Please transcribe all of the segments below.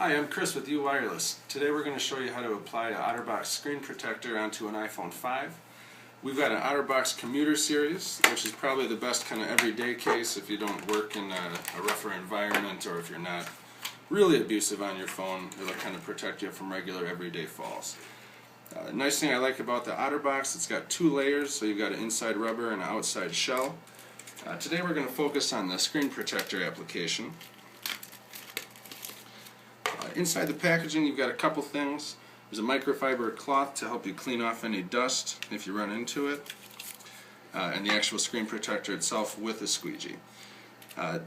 Hi, I'm Chris with U Wireless. Today we're going to show you how to apply an Otterbox screen protector onto an iPhone 5. We've got an Otterbox Commuter series, which is probably the best kind of everyday case if you don't work in a rougher environment or if you're not really abusive on your phone. It'll kind of protect you from regular everyday falls. Nice thing I like about the Otterbox, it's got two layers, so you've got an inside rubber and an outside shell. Today we're going to focus on the screen protector application. Inside the packaging you've got a couple things. There's a microfiber cloth to help you clean off any dust if you run into it, and the actual screen protector itself with a squeegee.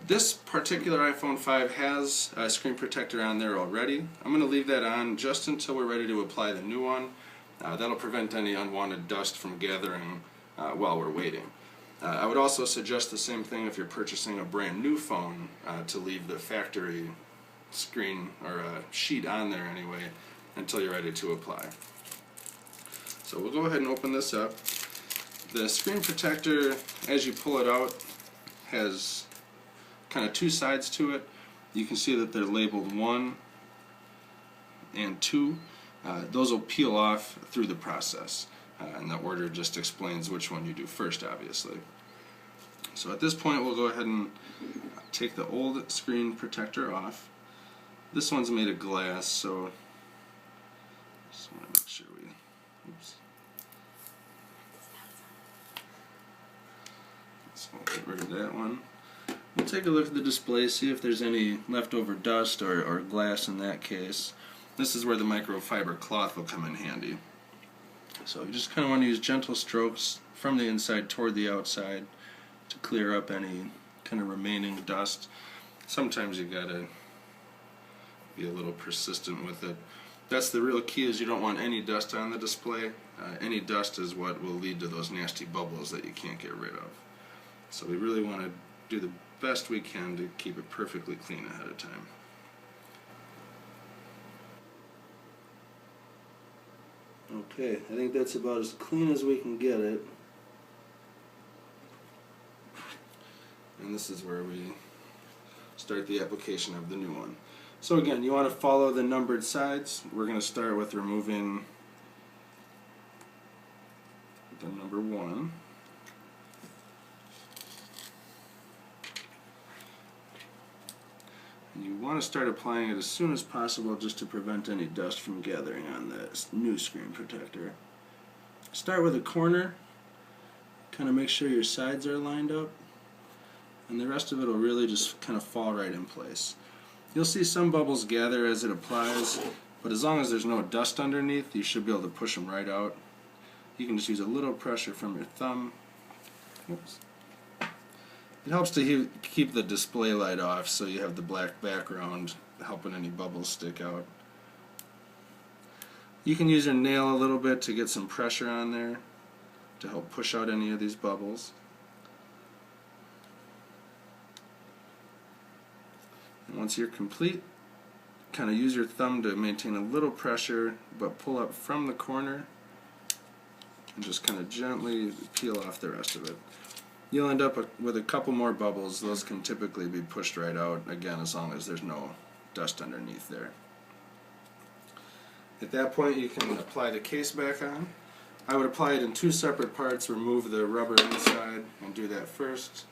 This particular iPhone 5 has a screen protector on there already. I'm going to leave that on just until we're ready to apply the new one. That'll prevent any unwanted dust from gathering while we're waiting. I would also suggest the same thing if you're purchasing a brand new phone, to leave the factory screen or sheet on there anyway until you're ready to apply. So we'll go ahead and open this up. The screen protector, as you pull it out, has kind of two sides to it. You can see that they're labeled 1 and 2. Those will peel off through the process, and the order just explains which one you do first, obviously. So at this point we'll go ahead and take the old screen protector off. This one's made of glass, so just want to make sure we, so we'll get rid of that one. We'll take a look at the display, see if there's any leftover dust or glass in that case. This is where the microfiber cloth will come in handy. So you just kind of want to use gentle strokes from the inside toward the outside to clear up any kind of remaining dust. Sometimes you gotta be a little persistent with it. That's the real key, is you don't want any dust on the display. Any dust is what will lead to those nasty bubbles that you can't get rid of. So we really want to do the best we can to keep it perfectly clean ahead of time. Okay, I think that's about as clean as we can get it. And this is where we start the application of the new one. So again, you want to follow the numbered sides. We're going to start with removing the number 1. And you want to start applying it as soon as possible just to prevent any dust from gathering on the new screen protector. Start with a corner, kind of make sure your sides are lined up, and the rest of it will really just kind of fall right in place. You'll see some bubbles gather as it applies, but as long as there's no dust underneath, you should be able to push them right out. You can just use a little pressure from your thumb. Oops. It helps to keep the display light off so you have the black background helping any bubbles stick out. You can use your nail a little bit to get some pressure on there to help push out any of these bubbles. And once you're complete, kind of use your thumb to maintain a little pressure, but pull up from the corner and just kind of gently peel off the rest of it. You'll end up with a couple more bubbles. Those can typically be pushed right out, again, as long as there's no dust underneath there. At that point you can apply the case back on. I would apply it in two separate parts, remove the rubber inside and do that first.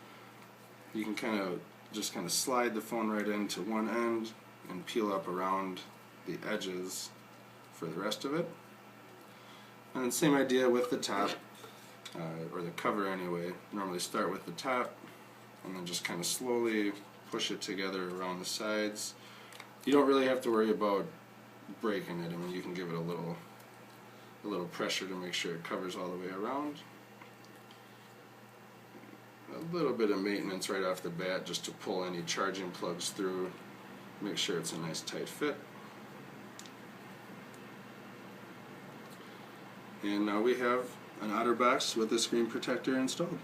You can just kind of slide the phone right into one end and peel up around the edges for the rest of it. And same idea with the top, or the cover anyway. Normally start with the top and then just kind of slowly push it together around the sides. You don't really have to worry about breaking it. I mean, you can give it a little pressure to make sure it covers all the way around. A little bit of maintenance right off the bat just to pull any charging plugs through, make sure it's a nice tight fit. And now we have an Otterbox with a screen protector installed.